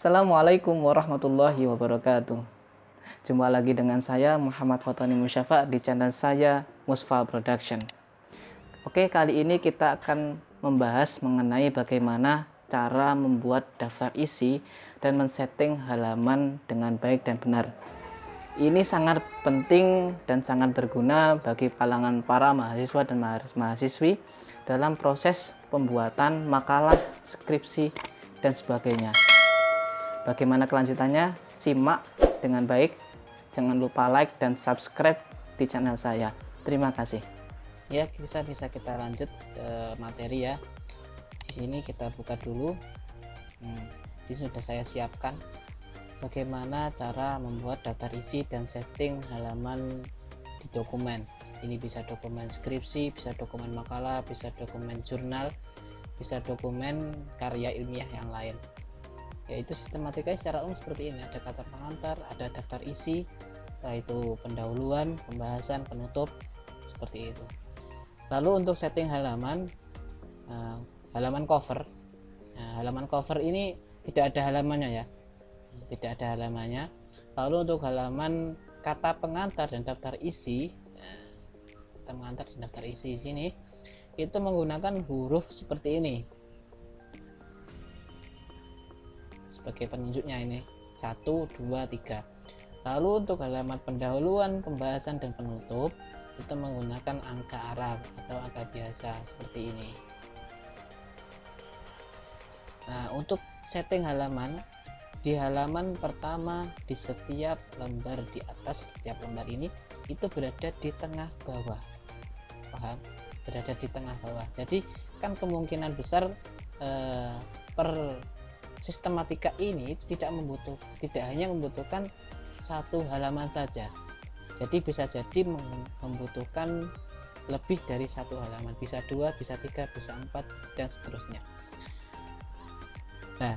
Assalamualaikum warahmatullahi wabarakatuh. Jumpa lagi dengan saya Muhammad Fatani Musyafa di channel saya Musfa Production. Oke, kali ini kita akan membahas mengenai bagaimana cara membuat daftar isi dan men-setting halaman dengan baik dan benar. Ini sangat penting dan sangat berguna bagi kalangan para mahasiswa dan mahasiswi dalam proses pembuatan makalah, skripsi, dan sebagainya. Bagaimana kelanjutannya? Simak dengan baik. Jangan lupa like dan subscribe di channel saya. Terima kasih. Ya, bisa kita lanjut ke materi ya. Di sini kita buka dulu. Ini sudah saya siapkan bagaimana cara membuat daftar isi dan setting halaman di dokumen. Ini bisa dokumen skripsi, bisa dokumen makalah, bisa dokumen jurnal, bisa dokumen karya ilmiah yang lain. Yaitu sistematikanya secara umum seperti ini: ada kata pengantar, ada daftar isi, setelah itu pendahuluan, pembahasan, penutup, seperti itu. Lalu untuk setting halaman, halaman cover, halaman cover ini tidak ada halamannya ya, tidak ada halamannya. Lalu untuk halaman kata pengantar dan daftar isi, kata pengantar dan daftar isi sini itu menggunakan huruf seperti ini sebagai penunjuknya, ini 1, 2, 3. Lalu untuk halaman pendahuluan, pembahasan, dan penutup itu menggunakan angka Arab atau angka biasa seperti ini. Nah, untuk setting halaman, di halaman pertama di setiap lembar di atas, setiap lembar ini itu berada di tengah bawah. Paham? Berada di tengah bawah. Jadi kan kemungkinan besar per sistematika ini tidak hanya membutuhkan satu halaman saja. Jadi bisa jadi membutuhkan lebih dari satu halaman, bisa 2, bisa 3, bisa 4, dan seterusnya. Nah,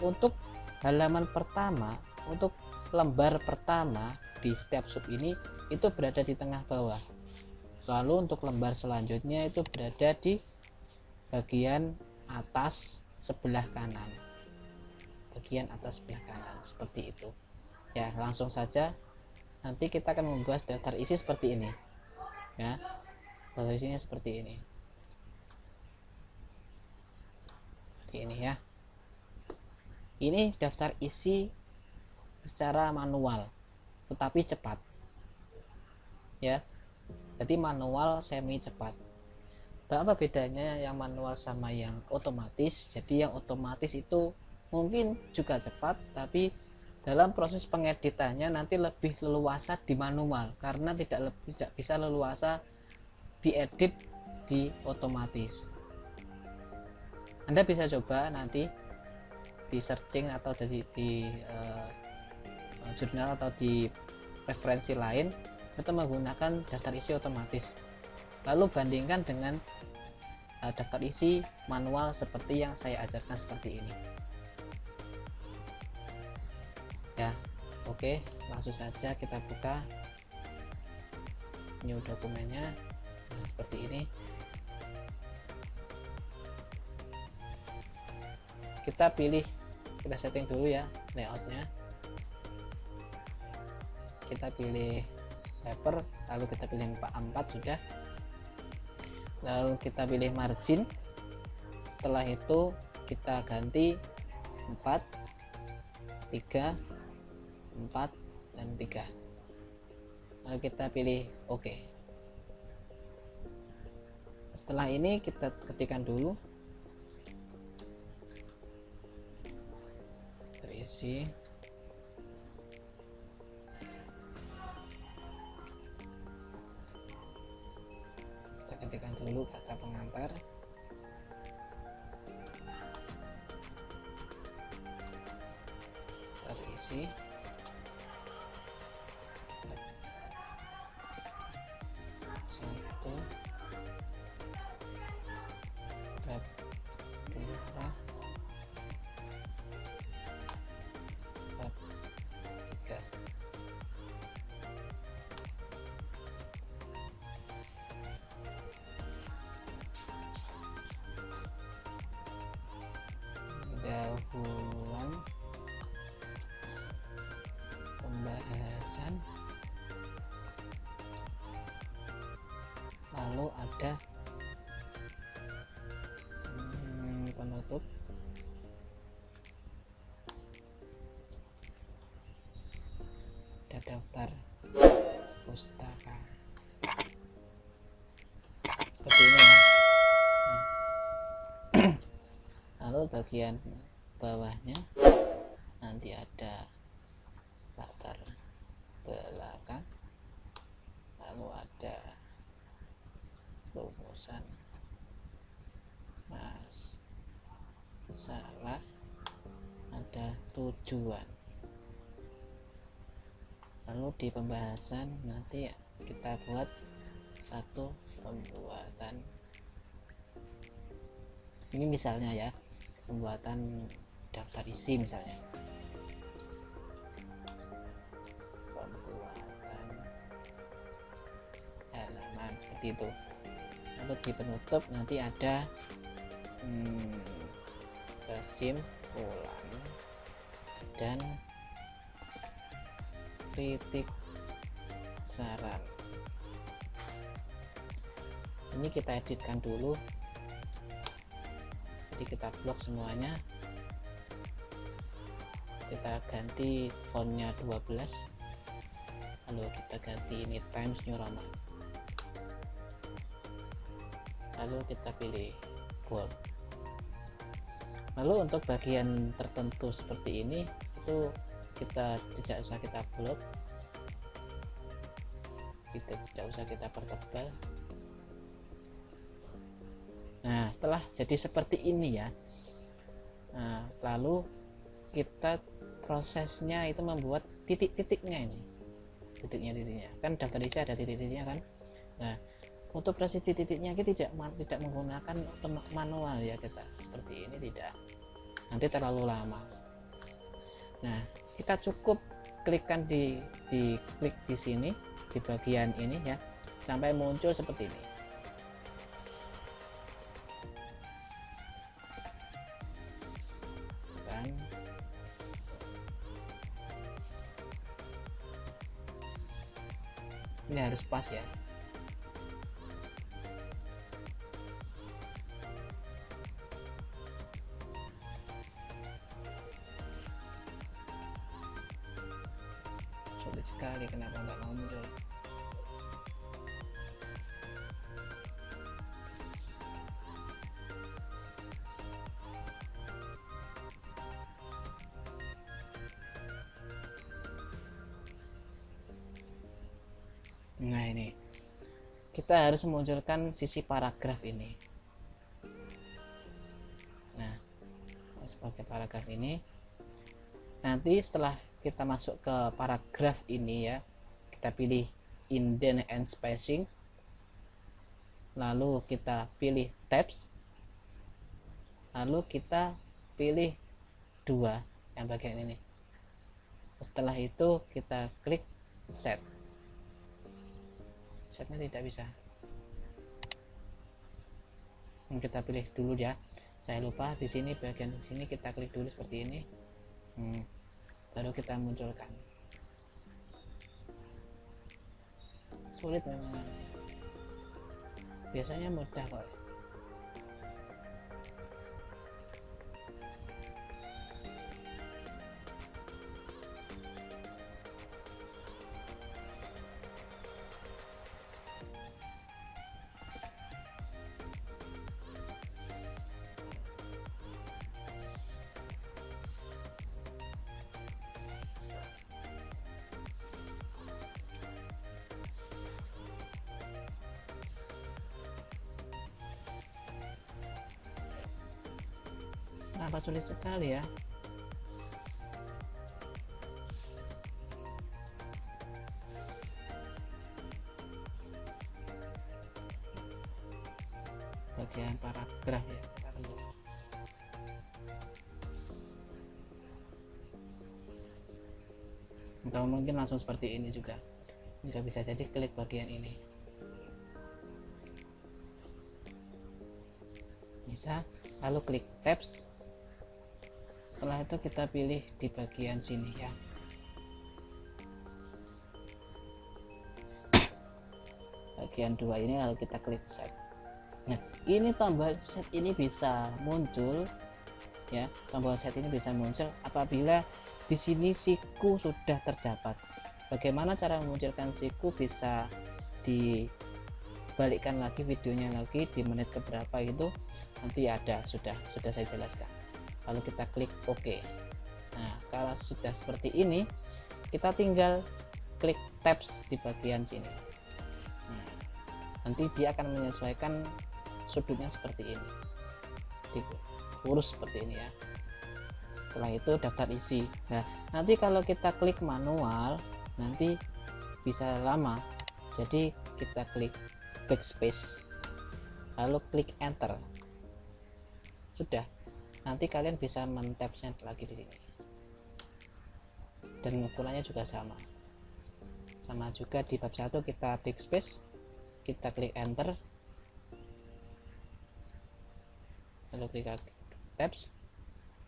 untuk halaman pertama, untuk lembar pertama di setiap sub ini itu berada di tengah bawah. Lalu untuk lembar selanjutnya itu berada di bagian atas sebelah kanan, bagian atas sebelah kanan, seperti itu ya. Langsung saja, nanti kita akan membahas daftar isi seperti ini ya. Daftar isinya seperti ini, ya. Ini daftar isi secara manual tetapi cepat ya. Jadi manual semi cepat. Apa bedanya yang manual sama yang otomatis? Jadi yang otomatis itu mungkin juga cepat, tapi dalam proses pengeditannya nanti lebih leluasa di manual karena tidak bisa leluasa diedit di otomatis. Anda bisa coba nanti di searching atau di jurnal atau di referensi lain itu menggunakan daftar isi otomatis, lalu bandingkan dengan daftar isi manual seperti yang saya ajarkan seperti ini ya. Oke, langsung saja kita buka new dokumennya. Nah, seperti ini. Kita setting dulu ya layoutnya. Kita pilih paper, lalu kita pilih 4 sudah. Lalu kita pilih margin. Setelah itu kita ganti 4, 3, 4, dan 3. Lalu kita pilih OK. Setelah ini kita ketikkan dulu terisi. Kita ketikkan dulu kata pengantar. Terisi. Satu, dua, 3. Dahuluan ada penutup. Ada daftar pustaka seperti ini ya. Lalu bagian bawahnya nanti ada latar belakang, lalu ada rumusan masalah, ada tujuan. Lalu di pembahasan nanti kita buat satu pembuatan, ini misalnya ya, pembuatan daftar isi misalnya, pembuatan halaman seperti itu. Lalu di penutup nanti ada kesimpulan dan kritik saran. Ini kita editkan dulu, jadi kita blok semuanya, kita ganti fontnya 12, lalu kita ganti ini Times New Roman, lalu kita pilih bold. Lalu untuk bagian tertentu seperti ini itu kita tidak usah kita blok, kita tidak usah kita pertebal. Nah, setelah jadi seperti ini ya, nah, lalu kita prosesnya itu membuat titik-titiknya, ini titiknya kan daftar isi ada titik-titiknya kan. Nah, untuk proses titik-titiknya kita tidak menggunakan manual ya, kita seperti ini tidak, nanti terlalu lama. Nah, kita cukup klikkan di klik di sini di bagian ini ya, sampai muncul seperti ini. Dan ini harus pas ya. Sulit sekali, kenapa nggak mau muncul? Nah, ini kita harus memunculkan sisi paragraf ini. Nah, sebagai paragraf ini, nanti setelah kita masuk ke paragraf ini ya, kita pilih indent and spacing, lalu kita pilih tabs, lalu kita pilih 2 yang bagian ini. Setelah itu kita klik set. Setnya tidak bisa, kita pilih dulu ya, saya lupa di sini, bagian sini kita klik dulu seperti ini, baru kita munculkan. Sulit memang, biasanya mudah kok. Kenapa sulit sekali ya? Bagian paragraf ya, atau mungkin langsung seperti ini juga bisa jadi. Klik bagian ini bisa, lalu klik tabs. Setelah itu kita pilih di bagian sini ya, bagian 2 ini, lalu kita klik set. Ini tombol set ini bisa muncul ya, tombol set ini bisa muncul apabila di sini siku sudah terdapat. Bagaimana cara memunculkan siku? Bisa dibalikkan lagi videonya lagi di menit keberapa itu nanti ada, sudah saya jelaskan. Lalu kita klik OK. Nah, kalau sudah seperti ini, kita tinggal klik tabs di bagian sini. Nah, nanti dia akan menyesuaikan sudutnya seperti ini, lurus seperti ini ya. Setelah itu daftar isi. Nah, nanti kalau kita klik manual nanti bisa lama, jadi kita klik backspace lalu klik enter, sudah. Nanti kalian bisa men-tab lagi di sini, dan ukurannya juga sama juga. Di bab 1 kita backspace, kita klik enter, lalu klik tabs.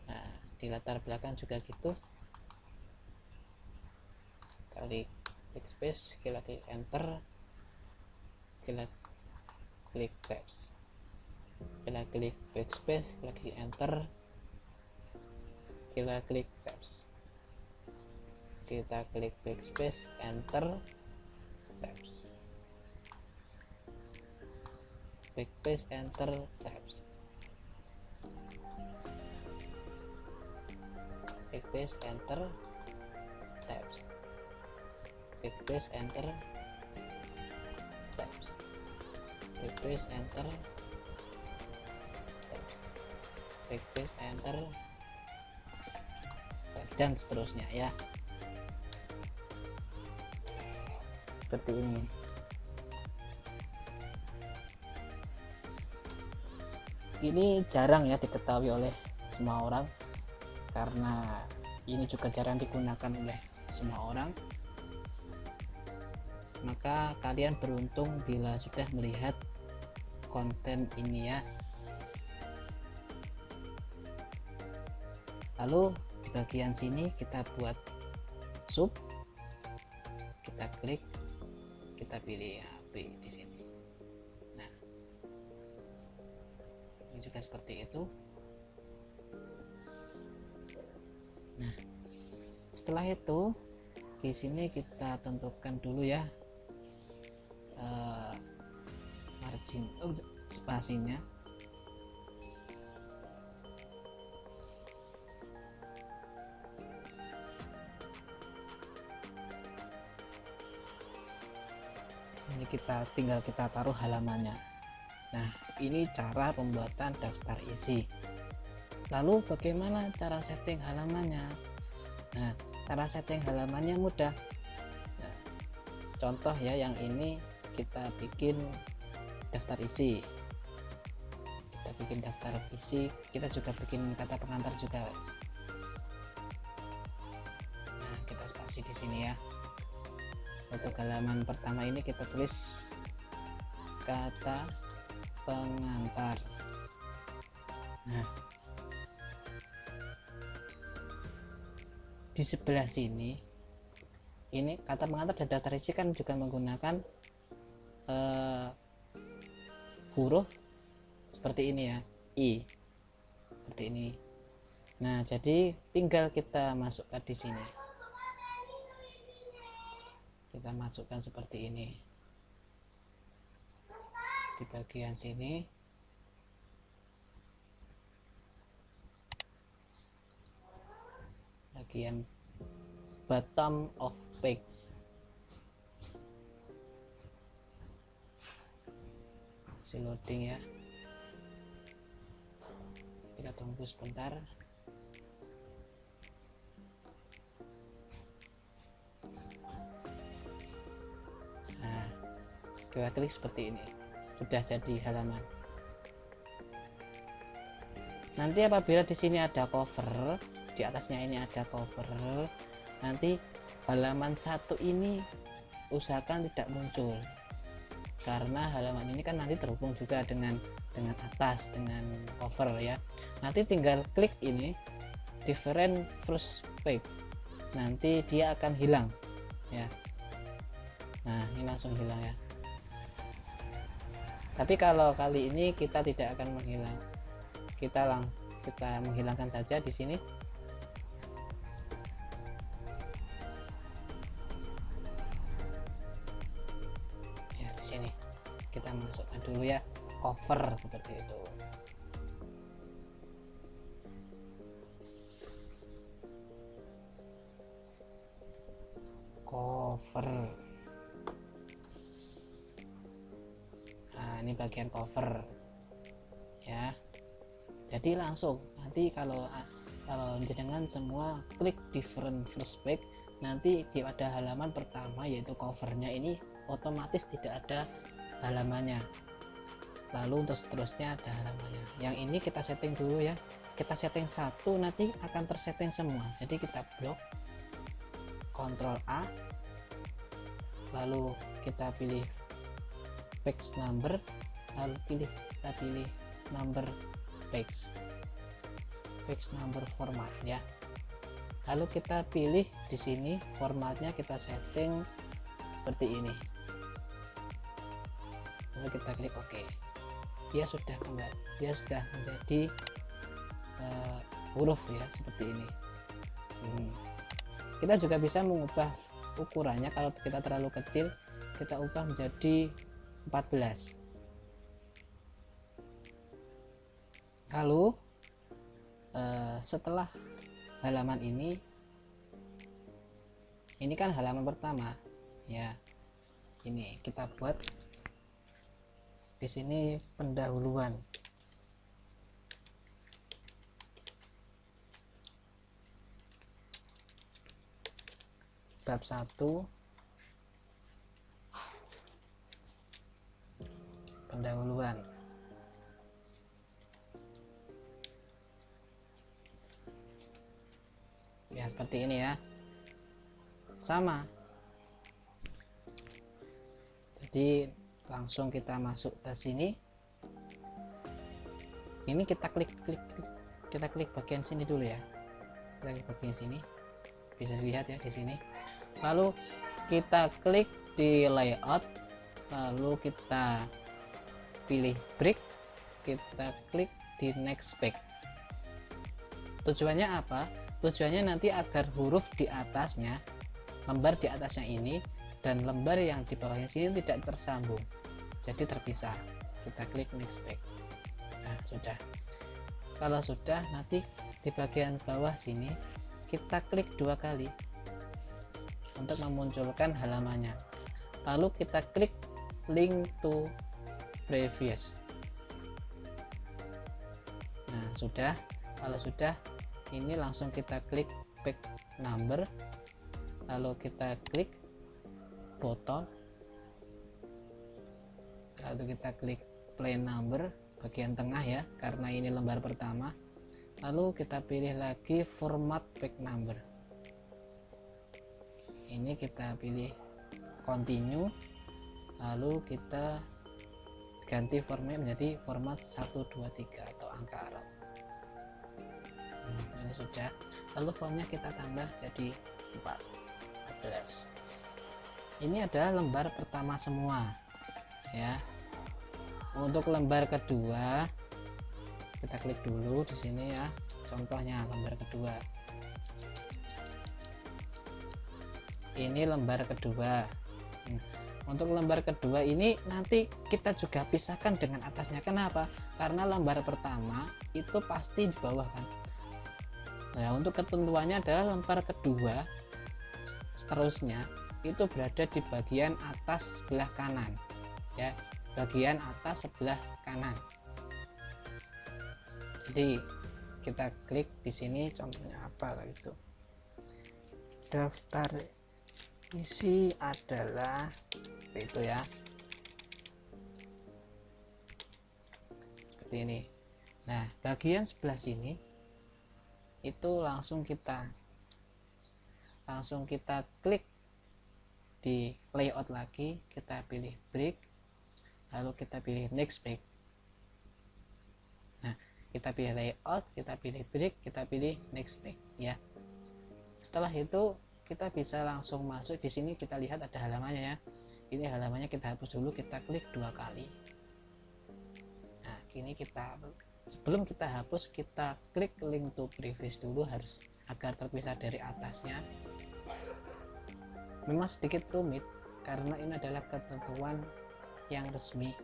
Nah, di latar belakang juga gitu, klik backspace, kita klik enter, kita klik tabs, kita klik backspace, kita klik enter, kita klik tabs, kita klik backspace, enter, tabs, backspace, enter, tabs, backspace, enter, tabs, backspace, enter, tabs, backspace, enter, tabs, backspace, enter, dan seterusnya ya, seperti ini. Ini jarang ya diketahui oleh semua orang, karena ini juga jarang digunakan oleh semua orang. Maka kalian beruntung bila sudah melihat konten ini ya. Lalu di bagian sini kita buat sub, kita klik, kita pilih HP di sini. Nah, ini juga seperti itu. Nah, setelah itu di sini kita tentukan dulu ya margin spasinya. Ini tinggal kita taruh halamannya. Nah, ini cara pembuatan daftar isi. Lalu bagaimana cara setting halamannya? Nah, cara setting halamannya mudah. Nah, contoh ya, yang ini kita bikin daftar isi. Kita bikin daftar isi, kita juga bikin kata pengantar juga. Nah, kita spasi di sini ya. Untuk halaman pertama ini kita tulis kata pengantar. Nah, di sebelah sini ini kata pengantar dan daftar isi kan juga menggunakan huruf seperti ini ya, I, seperti ini. Nah, jadi tinggal kita masukkan di sini, kita masukkan seperti ini di bagian sini. Bagian bottom of page. Masih loading ya, kita tunggu sebentar. Nah, kita klik seperti ini, sudah jadi halaman. Nanti apabila di sini ada cover, di atasnya ini ada cover, nanti halaman 1 ini usahakan tidak muncul, karena halaman ini kan nanti terhubung juga dengan atas, dengan cover ya. Nanti tinggal klik ini different first page, nanti dia akan hilang ya. Nah, ini langsung hilang ya. Tapi kalau kali ini kita tidak akan menghilang, kita menghilangkan saja di sini. Ya, di sini kita masukkan dulu ya cover seperti itu. Cover. Nah, ini bagian cover ya. Jadi langsung nanti kalau jenengan semua klik different first page, nanti pada halaman pertama yaitu covernya ini otomatis tidak ada halamannya, lalu untuk seterusnya ada halamannya. Yang ini kita setting dulu ya, kita setting satu, nanti akan tersetting semua. Jadi kita blok, Ctrl A, lalu kita pilih page number, lalu kita pilih number page number format ya. Lalu kita pilih di sini formatnya, kita setting seperti ini, lalu kita klik OK. Dia sudah menjadi huruf ya, seperti ini. Kita juga bisa mengubah ukurannya. Kalau kita terlalu kecil, kita ubah menjadi 14. Lalu setelah halaman ini kan halaman pertama ya, ini kita buat di sini pendahuluan. Bab 1 pendahuluan. Ya, seperti ini ya. Sama. Jadi langsung kita masuk ke sini. Ini kita klik bagian sini dulu ya. Klik bagian sini. Bisa dilihat ya di sini. Lalu kita klik di layout, lalu kita pilih break, kita klik di next page. Tujuannya apa? Tujuannya nanti agar huruf di atasnya, lembar di atasnya ini dan lembar yang di bawahnya sini tidak tersambung, jadi terpisah. Kita klik next page. Nah, sudah. Kalau sudah, nanti di bagian bawah sini kita klik 2 kali untuk memunculkan halamannya, lalu kita klik link to previous. Nah, sudah. Kalau sudah, ini langsung kita klik page number, lalu kita klik botol, lalu kita klik plain number bagian tengah ya, karena ini lembar pertama. Lalu kita pilih lagi format page number, ini kita pilih continue, lalu kita ganti format menjadi format 123 atau angka Arab. Ini sudah. Lalu fontnya kita tambah jadi 14. Ini adalah lembar pertama semua ya. Untuk lembar kedua kita klik dulu di sini ya, contohnya lembar kedua. Ini lembar kedua. Untuk lembar kedua ini nanti kita juga pisahkan dengan atasnya. Kenapa? Karena lembar pertama itu pasti di bawah kan. Nah, untuk ketentuannya adalah lembar kedua seterusnya itu berada di bagian atas sebelah kanan ya, bagian atas sebelah kanan. Jadi kita klik di sini, contohnya apa itu, daftar isi adalah itu ya, seperti ini. Nah, bagian sebelah sini itu langsung kita klik di layout lagi, kita pilih break, lalu kita pilih next page. Nah, kita pilih layout, kita pilih break, kita pilih next page ya. Setelah itu kita bisa langsung masuk di sini. Kita lihat ada halamannya ya, ini halamannya, kita hapus dulu, kita klik 2 kali, ini sebelum kita hapus, kita klik link to previous dulu harus agar terpisah dari atasnya. Memang sedikit rumit karena ini adalah ketentuan yang resmi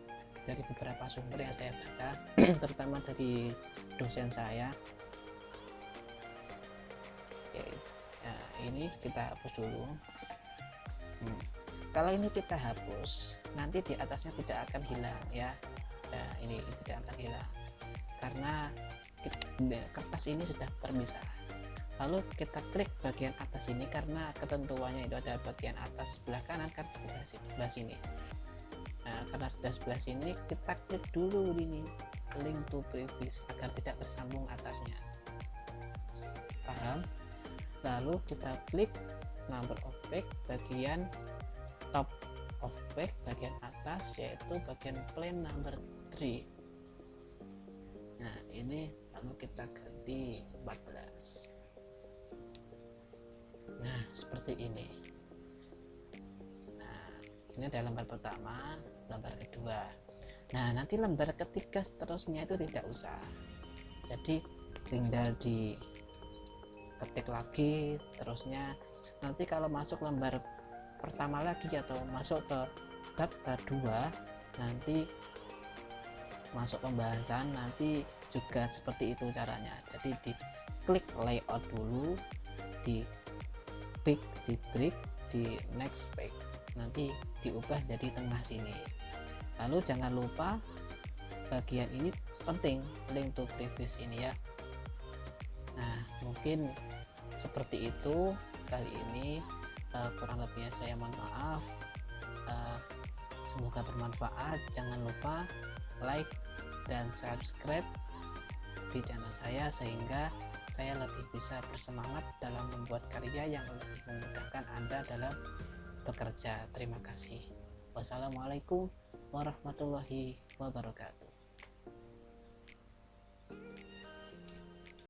dari beberapa sumber yang saya baca terutama dari dosen saya. Oke, nah ini kita hapus dulu. Kalau ini kita hapus, nanti di atasnya tidak akan hilang ya. Nah, ini tidak akan hilang karena kertas ini sudah terpisah. Lalu kita klik bagian atas ini karena ketentuannya itu ada bagian atas sebelah kanan kan sebelah sini. Nah, karena sudah sebelah sini, kita klik dulu ini link to previous agar tidak tersambung atasnya. Paham? Lalu kita klik number of page bagian top of page bagian atas, yaitu bagian plain number 3. Nah, ini lalu kita ganti 14. Nah, seperti ini. Nah, ini ada lembar pertama, lembar kedua. Nah, nanti lembar ketiga seterusnya itu tidak usah. Jadi tinggal diketik lagi terusnya. Nanti kalau masuk lembar pertama lagi atau masuk ke bab kedua, nanti masuk pembahasan nanti juga seperti itu caranya. Jadi di klik layout dulu, di break di next page, nanti diubah jadi tengah sini. Lalu jangan lupa bagian ini penting, link to previous ini ya. Nah, mungkin seperti itu kali ini. Kurang lebihnya saya mohon maaf. Semoga bermanfaat. Jangan lupa like dan subscribe di channel saya sehingga saya lebih bisa bersemangat dalam membuat karya yang lebih memudahkan Anda dalam bekerja. Terima kasih. Wassalamualaikum warahmatullahi wabarakatuh.